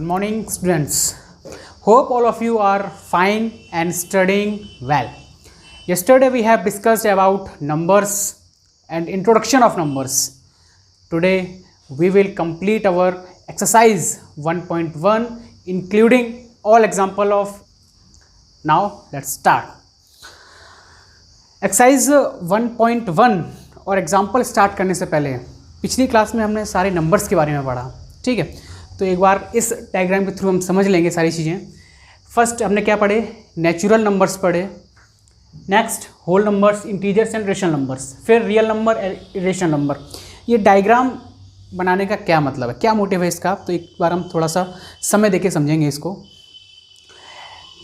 morning, students. Hope all of you are fine and studying well. Yesterday we have discussed about numbers and introduction of numbers. Today we will complete our exercise 1.1 including all example of. Now let's start. Exercise 1.1 और example start करने से पहले पिछली class में हमने सारे numbers के बारे में पढ़ा, ठीक है। तो एक बार इस डायग्राम के थ्रू हम समझ लेंगे सारी चीज़ें। फर्स्ट हमने क्या पढ़े, नेचुरल नंबर्स पढ़े, next whole numbers, integers and rational numbers, फिर रियल नंबर, इरेशनल नंबर। ये डायग्राम बनाने का क्या मतलब है, क्या मोटिव है इसका, तो एक बार हम थोड़ा सा समय देके समझेंगे इसको।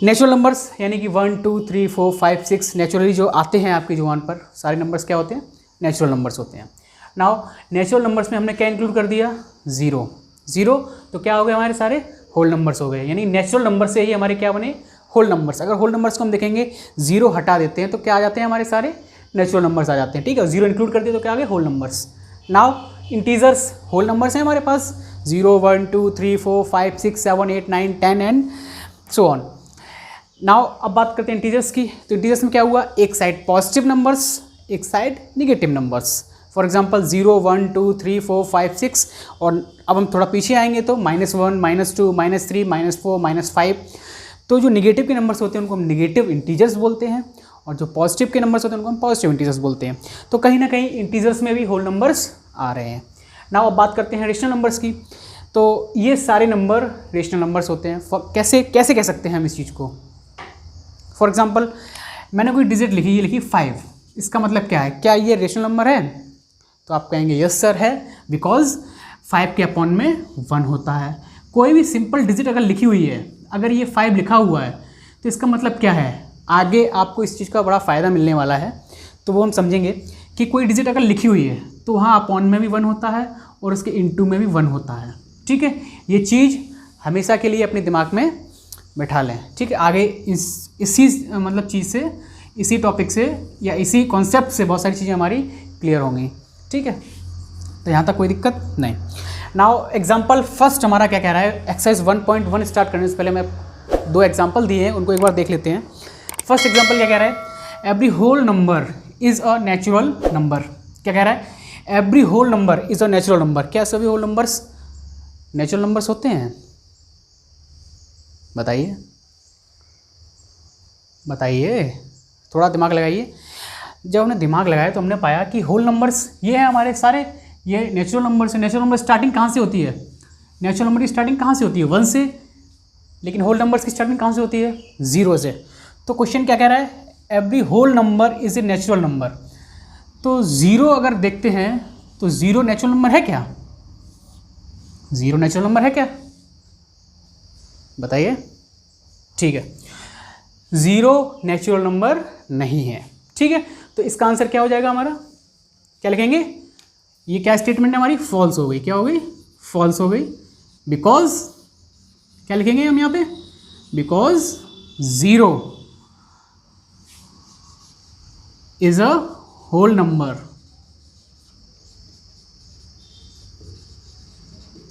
नेचुरल नंबर्स यानी कि 1 2 3 4 5 6 नेचुरली जो आते हैं आपकी जुबान पर, सारे नंबर्स क्या होते हैं, नेचुरल नंबर्स होते हैं। नाउ नेचुरल नंबर्स में हमने क्या इंक्लूड कर दिया, ज़ीरो। ज़ीरो तो क्या हो गए, हमारे सारे होल नंबर्स हो गए, यानी नेचुरल नंबर से ही हमारे क्या बने, होल नंबर्स। अगर होल नंबर्स को हम देखेंगे, ज़ीरो हटा देते हैं तो क्या आ जाते हैं, हमारे सारे नेचुरल नंबर्स आ जाते हैं, ठीक है। ज़ीरो इंक्लूड कर दिए तो क्या आ गए, whole numbers. Now integers, whole numbers हैं हमारे पास, 0 1 2 3 4 5 6 7 8 9 10 एंड सो ऑन। नाउ अब बात करते हैं इंटीजर्स की। तो इंटीजर्स में क्या हुआ, एक साइड पॉजिटिव नंबर्स, एक side negative numbers. For example 0 1 2 3 4 5 6, और अब हम थोड़ा पीछे आएंगे तो -1 -2 -3 -4 -5। तो जो निगेटिव के नंबर्स होते हैं उनको हम निगेटिव इंटीजर्स बोलते हैं, और जो पॉजिटिव के नंबर्स होते हैं उनको हम पॉजिटिव इंटीजर्स बोलते हैं। तो कहीं ना कहीं इंटीजर्स में भी होल नंबर्स आ रहे हैं। नाउ अब बात करते हैं रेशनल नंबर्स की। तो ये सारे नंबर रेशनल नंबर्स होते हैं। कैसे कैसे कह सकते हैं हम इस चीज़ को। फॉर एग्जाम्पल मैंने कोई डिजिट लिखी, ये लिखी 5, इसका मतलब क्या है, क्या ये रेशनल नंबर है? तो आप कहेंगे यस सर है, बिकॉज 5 के अपॉन में 1 होता है। कोई भी सिंपल डिजिट अगर लिखी हुई है, अगर ये 5 लिखा हुआ है तो इसका मतलब क्या है, आगे आपको इस चीज़ का बड़ा फ़ायदा मिलने वाला है। तो वो हम समझेंगे कि कोई डिजिट अगर लिखी हुई है तो वहाँ अपॉन में भी 1 होता है और उसके इनटू में भी 1 होता है, ठीक है। ये चीज़ हमेशा के लिए अपने दिमाग में बैठा लें, ठीक है। आगे इसी मतलब चीज़ से, इसी टॉपिक से या इसी कॉन्सेप्ट से बहुत सारी चीज़ें हमारी क्लियर होंगी, ठीक है। तो यहाँ तक कोई दिक्कत नहीं। नाउ एग्जांपल फर्स्ट हमारा क्या कह रहा है, एक्सरसाइज 1.1 स्टार्ट करने से पहले मैं 2 एग्जांपल दिए हैं, उनको एक बार देख लेते हैं। फर्स्ट एग्जांपल क्या कह रहा है, every whole number is a natural number. क्या कह रहा है, every whole number is a natural number. क्या सभी होल नंबर्स नेचुरल नंबर्स होते हैं? बताइए बताइए, थोड़ा दिमाग लगाइए। जब हमने दिमाग लगाया तो हमने पाया कि होल नंबर्स ये हैं हमारे सारे, ये नेचुरल नंबर्स है। नेचुरल नंबर स्टार्टिंग कहाँ से होती है, नेचुरल नंबर की स्टार्टिंग कहाँ से होती है, 1 से, लेकिन होल नंबर्स की स्टार्टिंग कहाँ से होती है, 0 से। तो क्वेश्चन क्या कह रहा है, every whole number is a natural number. तो 0 अगर देखते हैं तो 0 नेचुरल नंबर है क्या, 0 नेचुरल नंबर है क्या, बताइए। ठीक है, 0 नेचुरल नंबर नहीं है, ठीक है। तो इसका आंसर क्या हो जाएगा हमारा, क्या लिखेंगे, ये क्या स्टेटमेंट है हमारी, फॉल्स हो गई। क्या हो गई, फॉल्स हो गई। बिकॉज क्या लिखेंगे हम यहाँ पे, because 0 is a whole number,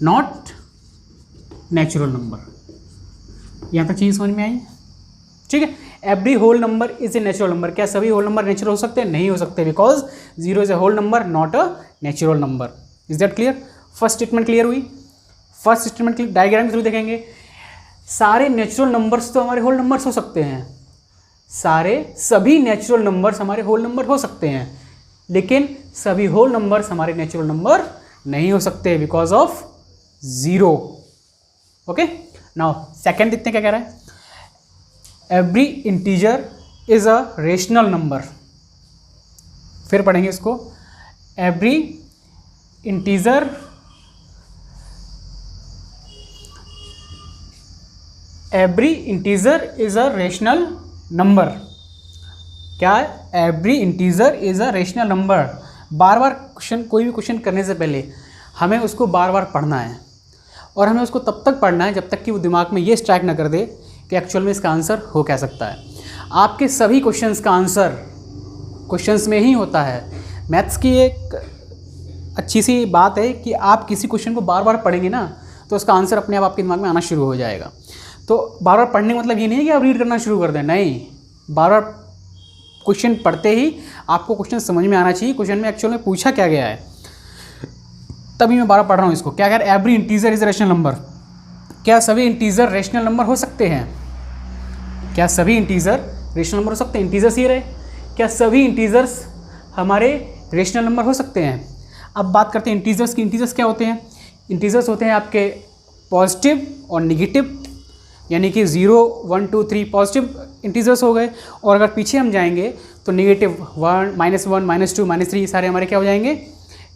not natural number. यहाँ तक चीज़ समझ में आई, ठीक है। Every whole number is a natural number. क्या सभी होल नंबर नेचुरल हो सकते हैं? नहीं हो सकते, because 0 is a whole number, not a natural number. Is that clear? First statement clear हुई। फर्स्ट स्टेटमेंट डायग्राम के थ्रू देखेंगे, सारे नेचुरल नंबर्स तो हमारे होल नंबर्स हो सकते हैं, सभी नेचुरल नंबर्स हमारे होल नंबर हो सकते हैं, लेकिन सभी होल नंबर्स हमारे नेचुरल नंबर नहीं हो सकते because of 0। Okay, now second देखते हैं क्या कह रहा है, every integer is a rational number. फिर पढ़ेंगे इसको, every integer is a rational number. क्या है, every integer is a rational number. Bar bar question, कोई भी क्वेश्चन करने से पहले हमें उसको बार बार पढ़ना है, और हमें उसको तब तक पढ़ना है जब तक कि वो दिमाग में ये स्ट्राइक ना कर दे कि एक्चुअल में इसका आंसर हो क्या सकता है। आपके सभी क्वेश्चंस का आंसर क्वेश्चंस में ही होता है। मैथ्स की एक अच्छी सी बात है कि आप किसी क्वेश्चन को बार बार पढ़ेंगे ना तो उसका आंसर अपने आप आपके दिमाग में आना शुरू हो जाएगा। तो बार बार पढ़ने का मतलब ये नहीं है कि आप रीड करना शुरू कर दें, नहीं, बार बार क्वेश्चन पढ़ते ही आपको क्वेश्चन समझ में आना चाहिए, क्वेश्चन में एक्चुअल में पूछा क्या गया है, तभी मैं बार बार पढ़ रहा हूँ इसको। क्या कह रहा है, every integer is rational number. क्या सभी इंटीजर रेशनल नंबर हो सकते हैं? क्या सभी इंटीजर रेशनल नंबर हो सकते हैं? इंटीजर्स ये रहे, क्या सभी इंटीजर्स हमारे रेशनल नंबर हो सकते हैं? अब बात करते हैं इंटीजर्स की। इंटीजर्स क्या होते हैं? इंटीजर्स होते हैं आपके पॉजिटिव और निगेटिव, यानी कि 0, 1, 2, 3 पॉजिटिव इंटीजर्स हो गए, और अगर पीछे हम जाएंगे तो नेगेटिव 1, -1, -2, -3 सारे हमारे क्या हो जाएंगे?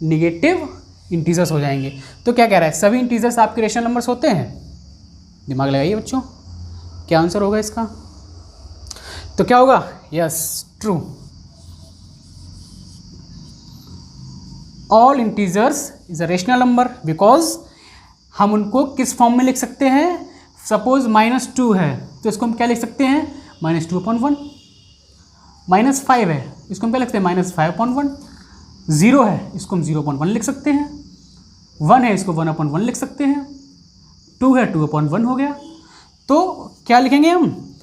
निगेटिव इंटीजर्स हो जाएंगे। तो क्या कह रहा है, सभी इंटीजर्स आपके रेशनल नंबर्स होते हैं? दिमाग लगाइए बच्चों, क्या आंसर होगा इसका? तो क्या होगा? Yes, true. All integers is a rational number because हम उनको किस फॉर्म में लिख सकते हैं? सपोज -2 है तो इसको हम क्या लिख सकते हैं? -2/1। -5 है इसको हम क्या लिखते हैं? -5/1। 0 है इसको हम 0/1 लिख सकते हैं। 1 है इसको 1/1 लिख सकते हैं। 2 है 2/1 हो गया। तो क्या लिखेंगे हम?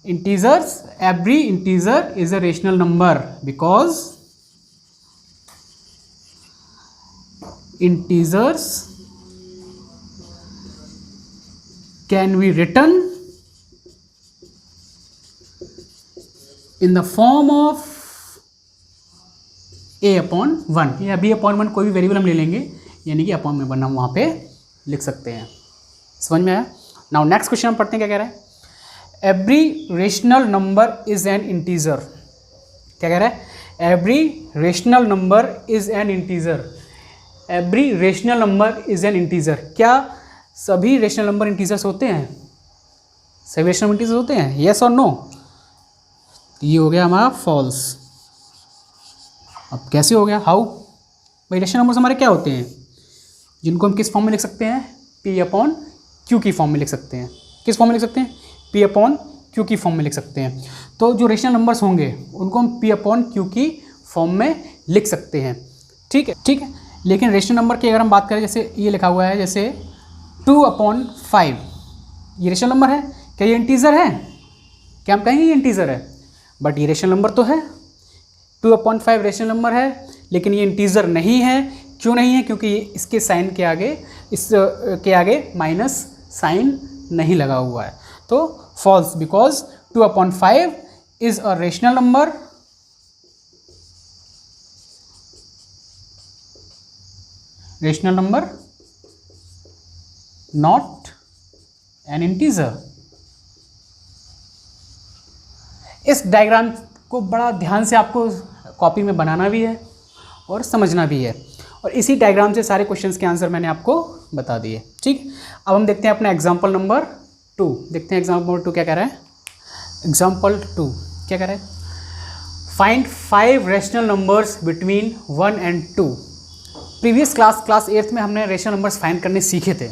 Integers, every integer is a rational number because integers can be written in the form of a/1 या b/1 कोई भी वेरिएबल हम ले लेंगे, यानी कि अपॉन में 1 हम वहाँ पे लिख सकते हैं। समझ में आया? नाउ नेक्स्ट क्वेश्चन हम पढ़ते हैं, क्या कह रहा है? Every rational number is an integer. क्या कह रहा है? Every rational number is an integer. Every rational number is an integer. क्या सभी रेशनल नंबर इंटीजर्स होते हैं? सभी रेशनल नंबर इंटीजर्स होते हैं? यस और नो? ये हो गया हमारा फॉल्स। अब कैसे हो गया? हाउ? भाई रेशनल नंबर्स हमारे क्या होते हैं जिनको हम किस फॉर्म में लिख सकते हैं? P/Q की फॉर्म में लिख सकते हैं। किस फॉर्म में लिख सकते हैं? P/Q की फॉर्म में लिख सकते हैं। तो जो रेशनल नंबर्स होंगे उनको हम P/Q की फॉर्म में लिख सकते हैं। ठीक है, ठीक है। लेकिन रेशनल नंबर की अगर हम बात करें, जैसे ये लिखा हुआ है, जैसे 2/5, ये रेशनल नंबर है। क्या ये इंटीजर है? क्या हम कहेंगे ये इंटीजर है? बट ये रेशनल नंबर तो है। 2/5 रेशनल नंबर है, लेकिन ये इंटीजर नहीं है। क्यों नहीं है? क्योंकि इसके साइन के आगे, इसके आगे माइनस साइन नहीं लगा हुआ है। तो false, because 2/5 is a rational number not an integer. इस डायग्राम को बड़ा ध्यान से आपको कॉपी में बनाना भी है और समझना भी है, और इसी डायग्राम से सारे क्वेश्चंस के आंसर मैंने आपको बता दिए। ठीक, अब हम देखते हैं अपना एग्जाम्पल नंबर 2। देखते हैं एग्जाम्पल नंबर 2 क्या कह रहा है। एग्जाम्पल 2 क्या कह रहा है? Find 5 rational numbers between 1 and 2। Previous class 8th में हमने रेशनल नंबर्स फाइंड करने सीखे थे।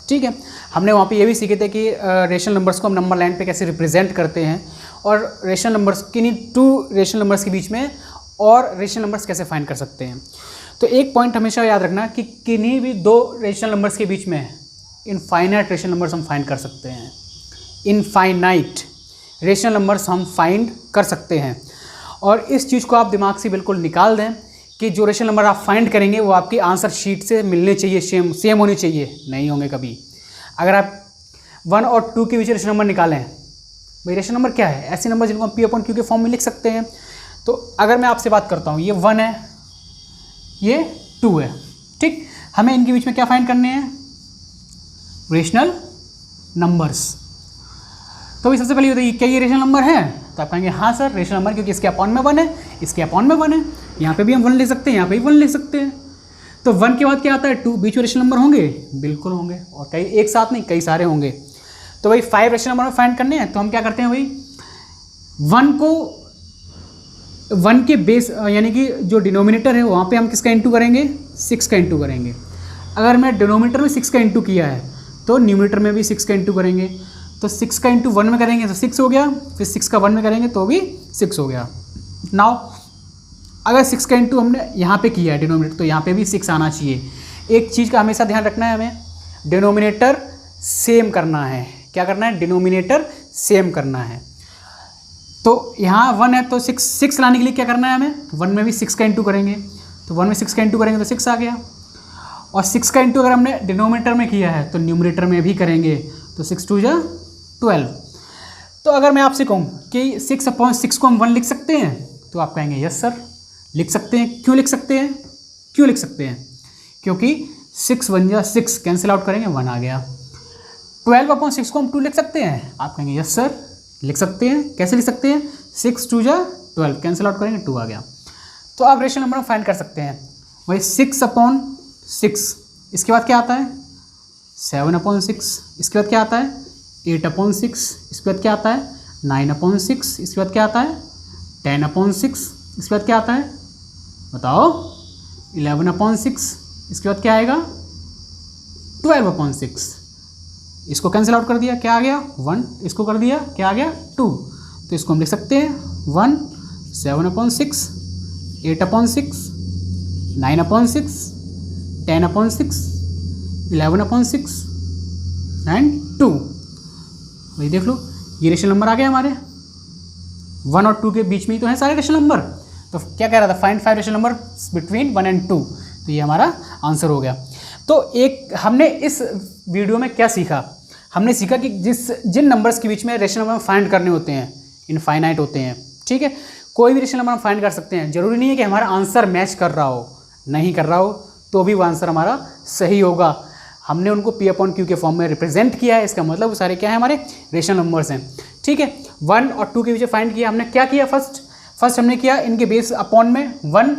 ठीक है, हमने वहाँ पे ये भी सीखे थे कि रेशनल नंबर्स को हम नंबर लाइन पे कैसे रिप्रेजेंट करते हैं, और रेशनल नंबर्स किन्हीं 2 रेशनल नंबर्स के बीच में और रेशनल नंबर्स कैसे फाइंड कर सकते हैं। तो एक पॉइंट हमेशा याद रखना कि किन्हीं भी 2 रेशनल नंबर्स के बीच में इनफाइनाइट रेशनल नंबर्स हम फाइंड कर सकते हैं। इनफाइनाइट रेशनल नंबर्स हम फाइंड कर सकते हैं, और इस चीज़ को आप दिमाग से बिल्कुल निकाल दें कि जो रेशनल नंबर आप फाइंड करेंगे वो आपकी आंसर शीट से मिलने चाहिए, सेम होने चाहिए। नहीं होंगे कभी। अगर आप 1 और 2 के बीच रेशनल नंबर निकालें, भाई रेशनल नंबर क्या है? ऐसे नंबर जिनको हम P/Q के फॉर्म में लिख सकते हैं। तो अगर मैं आपसे बात करता हूँ, ये 1 है, ये 2 है, ठीक, हमें इनके बीच में क्या फाइंड करने हैं? Rational numbers. तो भी सबसे पहले बताइए क्या ये रेशनल नंबर है? तो आप कहेंगे हाँ सर रेशनल नंबर, क्योंकि इसके अपॉन में 1 है, इसके अपॉन में 1 है, यहाँ पे भी हम 1 ले सकते हैं, यहाँ पे भी 1 ले सकते हैं। तो 1 के बाद क्या आता है? 2। बीच में रेशनल नंबर होंगे? बिल्कुल होंगे, और कई एक साथ नहीं, कई सारे होंगे। तो भाई 5 रेशनल नंबर फाइंड करने हैं, तो हम क्या करते हैं भाई, 1 के बेस यानी कि जो डिनोमिनेटर है वहाँ पे हम किसका इंटू करेंगे? 6 का इंटू करेंगे। अगर मैं डिनोमिनेटर में 6 का इंटू किया है तो न्यूमिनेटर में भी 6 का इंटू करेंगे। तो 6 का इंटू 1 में करेंगे तो 6 हो गया, फिर 6 का 1 में करेंगे तो भी 6 हो गया। नाउ अगर 6 का इंटू हमने यहाँ पे किया है डिनोमिनेटर, तो यहाँ पे भी 6 आना चाहिए। एक चीज़ का हमेशा ध्यान रखना है हमें, डिनोमिनेटर सेम करना है। क्या करना है? डिनोमिनेटर सेम करना है। तो यहाँ 1 है तो 6 लाने के लिए क्या करना है हमें? 1 में भी 6 का इंटू करेंगे, तो 1 में 6 का इंटू करेंगे तो 6 आ गया। और 6 का इंटू अगर हमने डिनोमिनेटर में किया है तो न्यूमरेटर में भी करेंगे, तो 6 2 जा 12। तो अगर मैं आपसे कहूँ कि 6/6 को हम 1 लिख सकते हैं, तो आप कहेंगे यस सर लिख सकते हैं। क्यों लिख सकते हैं? क्यों लिख सकते हैं? क्योंकि 6 1 जा 6, कैंसिल आउट करेंगे 1 आ गया। 12/6 को हम 2 लिख सकते हैं, आप कहेंगे यस सर लिख सकते हैं। कैसे लिख सकते हैं? 6 2 जा 12, कैंसिल आउट करेंगे 2 आ गया। तो आप रेशनल नंबर हम फाइंड कर सकते हैं। वही 6/6, इसके बाद क्या आता है? 7/6, इसके बाद क्या आता है? 8/6, इसके बाद क्या आता है? 9/6, इसके बाद क्या आता है? 10/6, इसके बाद क्या आता है? बताओ। 11/6, इसके बाद क्या आएगा? 12/6। इसको कैंसिल आउट कर दिया, क्या आ गया? 1। इसको कर दिया, क्या आ गया? 2। तो इसको हम लिख सकते हैं 1 7/6, 8/6, 9/6, 10/6, 11/6 एंड 2। वही देख लो, ये रेशनल नंबर आ गए हमारे। 1 और 2 के बीच में ही तो है सारे रेशनल नंबर। तो क्या कह रहा था? Find 5 rational number between 1 and 2। तो ये हमारा आंसर हो गया। तो एक हमने इस वीडियो में क्या सीखा? हमने सीखा कि जिन नंबर्स के बीच में रेशनल नंबर फाइंड करने होते हैं इनफाइनाइट होते हैं, ठीक है। कोई भी रेशनल नंबर हम फाइंड कर सकते हैं। जरूरी नहीं है कि हमारा आंसर मैच कर रहा हो, नहीं कर रहा हो तो भी वो आंसर हमारा सही होगा। हमने उनको P/Q के फॉर्म में रिप्रेजेंट किया है, इसका मतलब वो सारे क्या है? हमारे रेशनल नंबर्स हैं, ठीक है। 1 और 2 के बीच फाइंड किया। हमने क्या किया? फर्स्ट हमने किया इनके बेस अपॉन में 1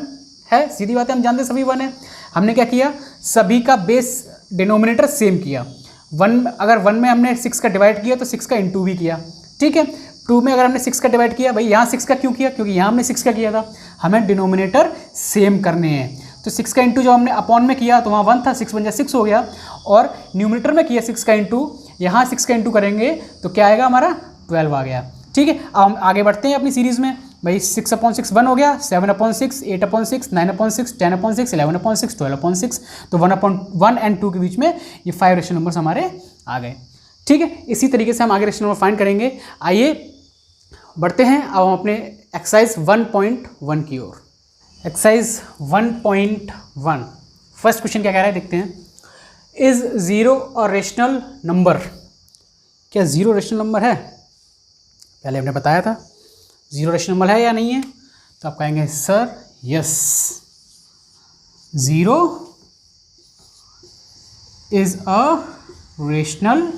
है, सीधी बात है, हम जानते सभी 1 है। हमने क्या किया? सभी का बेस डिनोमिनेटर सेम किया। 1 अगर 1 में हमने 6 का डिवाइड किया तो 6 का इंटू भी किया, ठीक है। 2 में अगर हमने 6 का डिवाइड किया, भाई यहाँ 6 का क्यों किया? क्योंकि यहाँ हमने 6 का किया था। हमें डिनोमिनेटर सेम करने हैं, तो 6 का इंटू जब हमने अपॉन में किया तो वहाँ 1 था, 6 1 जा 6 हो गया। और न्यूमरेटर में किया 6 का इंटू, यहाँ 6 का इंटू करेंगे तो क्या आएगा? हमारा 12 आ गया, ठीक है। अब हम आगे बढ़ते हैं अपनी सीरीज़ में। भाई 6/6 1 हो गया, 7/6, 8/6, 9/6, 10/6, 11/6, 12/6। तो 1 and 2 के बीच में ये 5 रेशनल नंबर्स हमारे आ गए, ठीक है। इसी तरीके से हम आगे रेशनल नंबर फाइंड करेंगे। आइए बढ़ते हैं अब हम अपने एक्सरसाइज 1.1 की ओर। एक्सरसाइज 1.1 फर्स्ट क्वेश्चन क्या कह रहा है देखते हैं। इज 0 और रेशनल नंबर? क्या 0 रेशनल नंबर है? पहले हमने बताया था 0 रेशनल नंबर है या नहीं है, तो आप कहेंगे sir yes 0 is a rational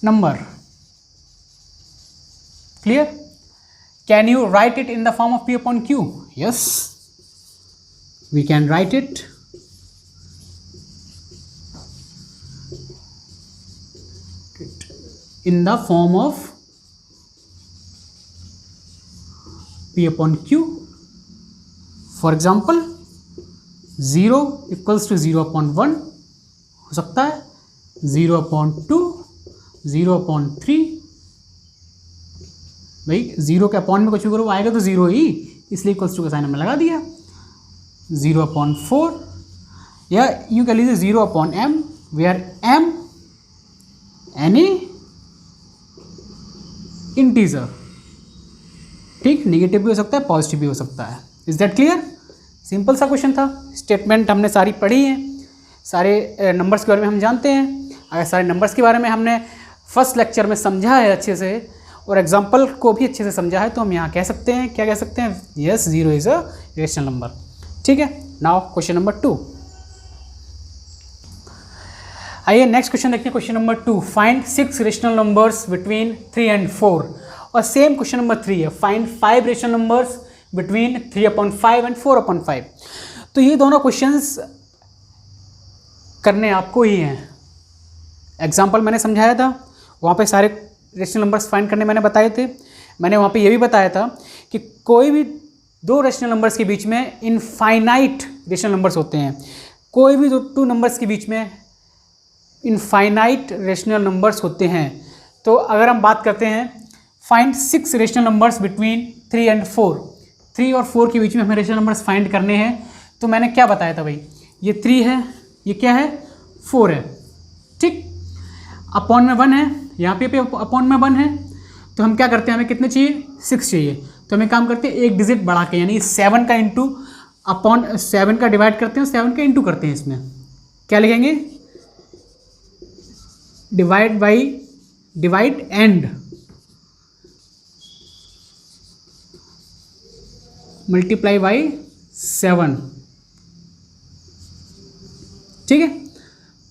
number. Clear? Can you right it in the form of P/Q? Yes, we can write it in the form of P/Q. For example 0 equals to 0/1 हो सकता है, 0/2, 0/3। भाई 0 के अपॉन में कुछ भी करो आएगा तो 0 ही, इसलिए इक्वल्स टू का साइन हमने लगा दिया। 0/4 या यूँ कह लीजिए 0/m, where m any integer, ठीक। नेगेटिव भी हो सकता है, पॉजिटिव भी हो सकता है। Is that clear? सिंपल सा क्वेश्चन था। स्टेटमेंट हमने सारी पढ़ी हैं, सारे नंबर्स के बारे में हम जानते हैं। अगर सारे नंबर्स के बारे में हमने फर्स्ट लेक्चर में समझा है अच्छे से और एग्जाम्पल को भी अच्छे से समझा है, तो हम यहाँ कह सकते हैं, क्या कह सकते हैं? Yes 0 is a rational number, ठीक है। Now question number 2। आइए नेक्स्ट क्वेश्चन देखते हैं। Question number 2, find 6 rational numbers between 3 and 4। और सेम क्वेश्चन नंबर 3 है, find 5 rational numbers between 3/5 and 4/5। तो ये दोनों क्वेश्चंस करने आपको ही हैं। एग्जाम्पल मैंने समझाया था, वहाँ पे सारे रेशनल नंबर्स फाइंड करने मैंने बताए थे। मैंने वहाँ पे ये भी बताया था कि कोई भी 2 रेशनल नंबर्स के बीच में इनफाइनाइट रेशनल नंबर्स होते हैं। कोई भी 2 नंबर्स के बीच में इनफाइनाइट रेशनल नंबर्स होते हैं। तो अगर हम बात करते हैं find 6 rational numbers between 3 and 4, 3 और 4 के बीच में हमें रेशनल नंबर्स फाइंड करने हैं। तो मैंने क्या बताया था भाई, ये 3 है, ये क्या है 4 है, ठीक। अपॉन में 1 है, यहाँ पे अपॉन में 1 है, तो हम क्या करते हैं, हमें कितने चाहिए 6 चाहिए, तो हमें काम करते हैं एक डिजिट बढ़ा के, यानी 7 का इंटू अपॉन 7 का डिवाइड करते हैं, 7 का इंटू करते हैं, इसमें क्या लिखेंगे डिवाइड एंड मल्टीप्लाई बाई 7, ठीक है।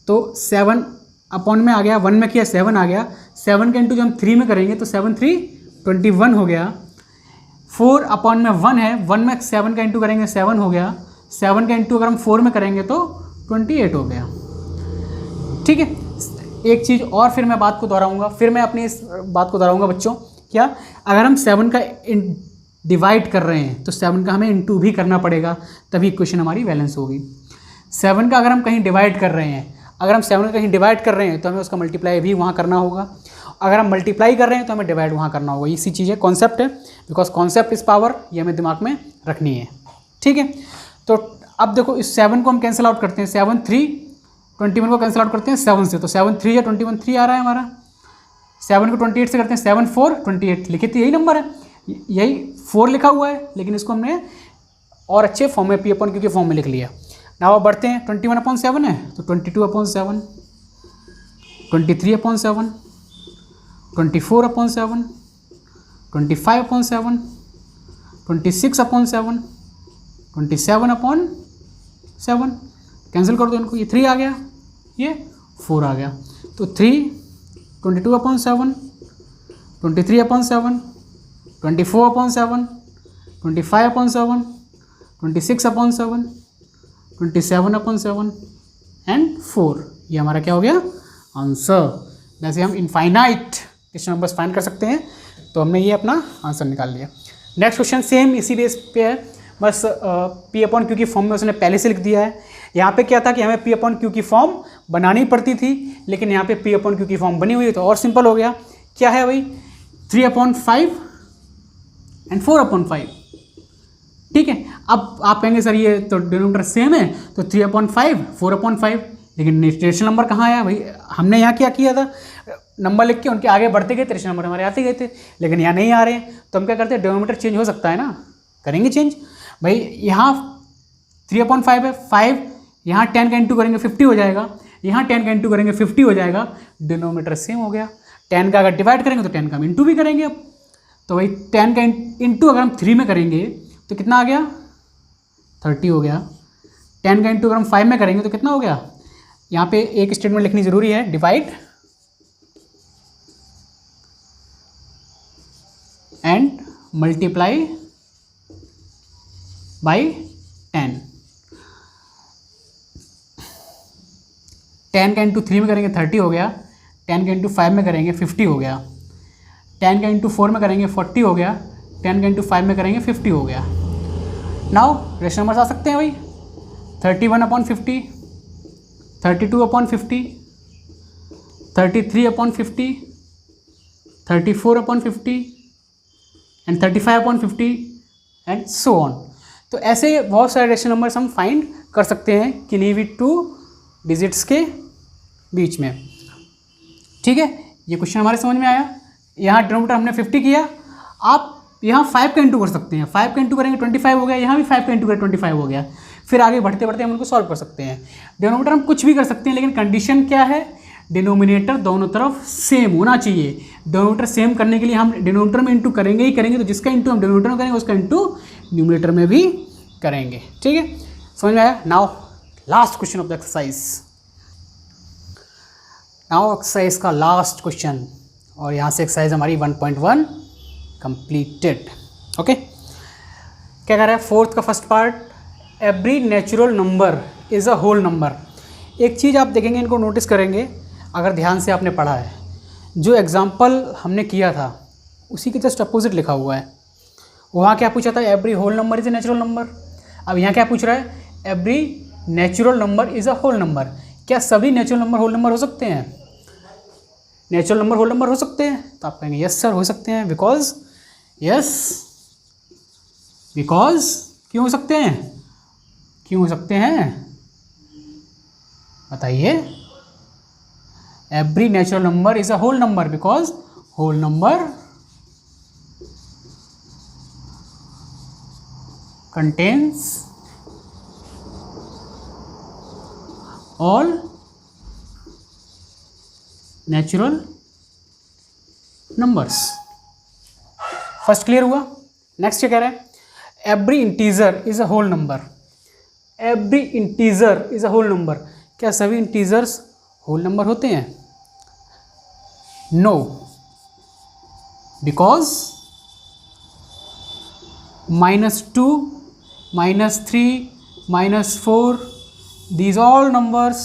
तो 7 अपॉन में आ गया, 1 में किया 7 आ गया, 7 का इंटू जो हम 3 में करेंगे तो 7 3 21 हो गया। 4 अपॉन में 1 है, 1 में 7 का इंटू करेंगे 7 हो गया, 7 का इंटू अगर हम 4 में करेंगे तो 28 हो गया, ठीक है। एक चीज़ और फिर मैं बात को दोहराऊंगा, फिर मैं अपनी इस बात को दोहराऊंगा बच्चों, क्या अगर हम 7 का डिवाइड कर रहे हैं तो 7 का हमें इंटू भी करना पड़ेगा, तभी इक्वेशन हमारी बैलेंस होगी। 7 का अगर हम कहीं डिवाइड कर रहे हैं, अगर हम 7 का कहीं डिवाइड कर रहे हैं तो हमें उसका मल्टीप्लाई भी वहाँ करना होगा, अगर हम मल्टीप्लाई कर रहे हैं तो हमें डिवाइड वहाँ करना होगा। इसी चीज़ है, कॉन्सेप्ट है, बिकॉज कॉन्सेप्ट इज पावर, ये हमें दिमाग में रखनी है, ठीक है। तो अब देखो इस 7 को हम कैंसिल आउट करते हैं, 7 3 21 को कैंसिल आउट करते हैं 7 से, तो 7 3 या 21 3 आ रहा है हमारा। 7 को 28 से करते हैं, 7 4 28, लिखे तो यही नंबर है, यही 4 लिखा हुआ है, लेकिन इसको हमने और अच्छे फॉर्म में पी अपॉन क्यू के फॉर्म में लिख लिया। नाउ अब बढ़ते हैं, 21/7 है तो 22/7, 23/7, 24/7, 25/7, 26/7, 27/7, कैंसिल कर दो इनको, ये 3 आ गया, ये 4 आ गया, तो 3 22/7, 23/7, 24/7, 25/7, 26/7, 27/7 एंड 4, ये हमारा क्या हो गया आंसर। जैसे हम इनफाइनाइट क्वेश्चन नंबर्स फाइंड कर सकते हैं, तो हमने ये अपना आंसर निकाल लिया। नेक्स्ट क्वेश्चन सेम इसी बेस पे है, बस पी अपॉन क्यू की फॉर्म में उसने पहले से लिख दिया है। यहाँ पे क्या था कि हमें पी अपॉन क्यू की फॉर्म बनानी पड़ती थी, लेकिन यहाँ पे पी अपॉन क्यू की फॉर्म बनी हुई है तो और सिंपल हो गया। क्या है भाई 3/5 एंड 4/5, ठीक है। अब आप कहेंगे सर ये तो डिनोमिनेटर सेम है, तो 3/5 4/5, लेकिन रेशनल नंबर कहाँ आया भाई, हमने यहाँ क्या किया था, नंबर लिख के उनके आगे बढ़ते गए, रेशनल नंबर हमारे आते गए थे, लेकिन यहाँ नहीं आ रहे हैं, तो हम क्या करते हैं, डिनोमिनेटर चेंज हो सकता है ना, करेंगे चेंज भाई। यहाँ 3/5 है, 5 यहाँ 10 का इंटू करेंगे 50 हो जाएगा, यहाँ 10 का इंटू करेंगे 50 हो जाएगा, डिनोमिनेटर सेम हो गया। 10 का अगर डिवाइड करेंगे तो 10 का हम इंटू भी करेंगे अब, तो भाई 10 का इंटू अगर हम 3 में करेंगे तो कितना आ गया 30 हो गया। 10 का इंटू अगर हम 5 में करेंगे तो कितना हो गया, यहाँ पे एक स्टेटमेंट लिखनी जरूरी है, डिवाइड एंड मल्टीप्लाई बाई 10। 10 का इंटू 3 में करेंगे 30 हो गया, 10 का इंटू 5 में करेंगे 50 हो गया, 10 का इंटू 4 में करेंगे 40 हो गया, 10 का इंटू 5 में करेंगे 50 हो गया। नाउ रेशनल नंबर्स आ सकते हैं भाई, 31/50, 32/50, 33/50, 34/50 एंड 35/50 एंड सो ऑन। तो ऐसे बहुत सारे रेशनल नंबर्स हम फाइंड कर सकते हैं किन्हीं भी 2 डिजिट्स के बीच में, ठीक है। ये क्वेश्चन हमारे समझ में आया। यहाँ डिनोमिनेटर हमने 50 किया, आप यहाँ 5 का इंटू कर सकते हैं, 5 का इंटू करेंगे 25 हो गया, यहाँ भी 5 का इंटू करें 25 हो गया, फिर आगे बढ़ते बढ़ते हम उनको सॉल्व कर सकते हैं। डिनोमिनेटर हम कुछ भी कर सकते हैं, लेकिन कंडीशन क्या है, डिनोमिनेटर दोनों तरफ सेम होना चाहिए। डिनोमिनेटर सेम करने के लिए हम डिनोमिनेटर में इंटू करेंगे ही करेंगे, तो जिसका इंटू हम डिनोमिनेटर में करेंगे उसका इंटू न्यूमिनेटर में भी करेंगे, ठीक है। समझ में आया। Now last question of the exercise, now exercise का लास्ट क्वेश्चन, और यहाँ से एक्सरसाइज हमारी 1.1 कंप्लीटेड। ओके, क्या कह रहा है, फोर्थ का first part, every natural number is a whole number. एक चीज़ आप देखेंगे, इनको नोटिस करेंगे अगर ध्यान से आपने पढ़ा है, जो एग्जाम्पल हमने किया था उसी के जस्ट अपोजिट लिखा हुआ है। वहाँ क्या पूछा था, every whole number is a natural number. अब यहाँ क्या पूछ रहा है, every natural number is a whole number. क्या सभी नेचुरल नंबर होल नंबर हो सकते हैं? नेचुरल नंबर होल नंबर हो सकते हैं? तो आप कहेंगे यस सर हो सकते हैं, बिकॉज क्यों हो सकते हैं? क्यों हो सकते हैं? बताइए। Every natural number is a whole number because whole number contains all natural numbers। First clear हुआ। नेक्स्ट क्या कह रहा है? Every integer is a whole number. Every integer is a whole number. क्या सभी इंटीजर्स होल नंबर होते हैं? No, because -2, -3, -4, these all numbers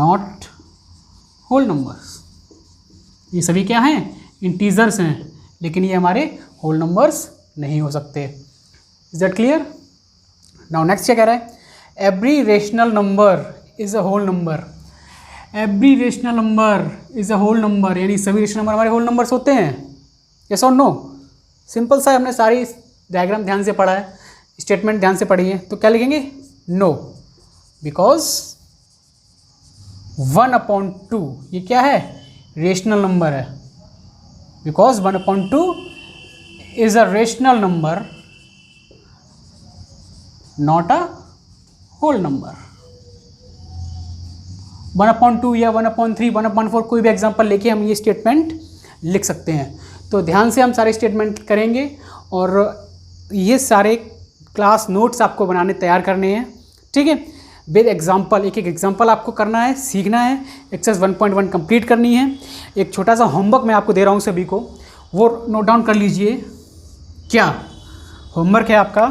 not whole numbers। ये सभी क्या हैं? इंटीजर्स हैं, लेकिन ये हमारे होल नंबर्स नहीं हो सकते। Is that clear? Now next क्या कह रहा है? Every rational number is a whole number. Every rational number is a whole number, यानी सभी रेशनल नंबर हमारे होल नंबर्स होते हैं। यस और नो? सिंपल सा, हमने सारी डायग्राम ध्यान से पढ़ा है, स्टेटमेंट ध्यान से पढ़ी है, तो क्या लिखेंगे? नो, बिकॉज 1/2 ये क्या है? रेशनल नंबर है। Because 1/2 is a rational number, not a whole number. 1/2 या 1/3, 1/4 कोई भी एग्जांपल लेके हम ये स्टेटमेंट लिख सकते हैं। तो ध्यान से हम सारे स्टेटमेंट करेंगे और ये सारे क्लास नोट्स आपको बनाने तैयार करने हैं, ठीक है? विद एग्जांपल, एक एक एग्जांपल आपको करना है, सीखना है, एक्सरसाइज 1.1 कंप्लीट करनी है। एक छोटा सा होमवर्क मैं आपको दे रहा हूँ सभी को, वो नोट डाउन कर लीजिए। क्या होमवर्क है आपका?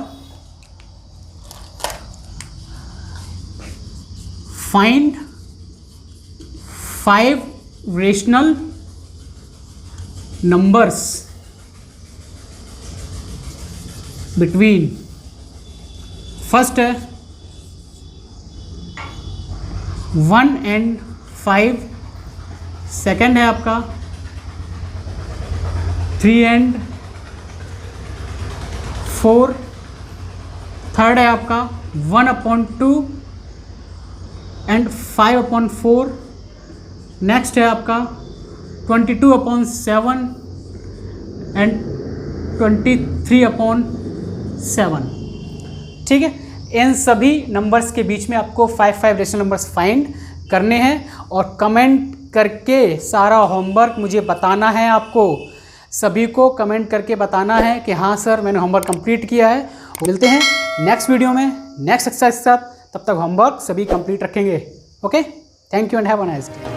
Find 5 rational numbers between, first है 1 and 5, सेकेंड है आपका 3 and 4, थर्ड है आपका 1/2 and 5/4, नेक्स्ट है आपका 22/7 and 23/7। ठीक है, इन सभी नंबर्स के बीच में आपको 5 रेशनल नंबर्स फाइंड करने हैं और कमेंट करके सारा होमवर्क मुझे बताना है। आपको सभी को कमेंट करके बताना है कि हाँ सर मैंने होमवर्क कंप्लीट किया है। मिलते हैं नेक्स्ट वीडियो में नेक्स्ट एक्सरसाइज के साथ, तब तक होमवर्क सभी कंप्लीट रखेंगे। Okay, thank you and have a nice day.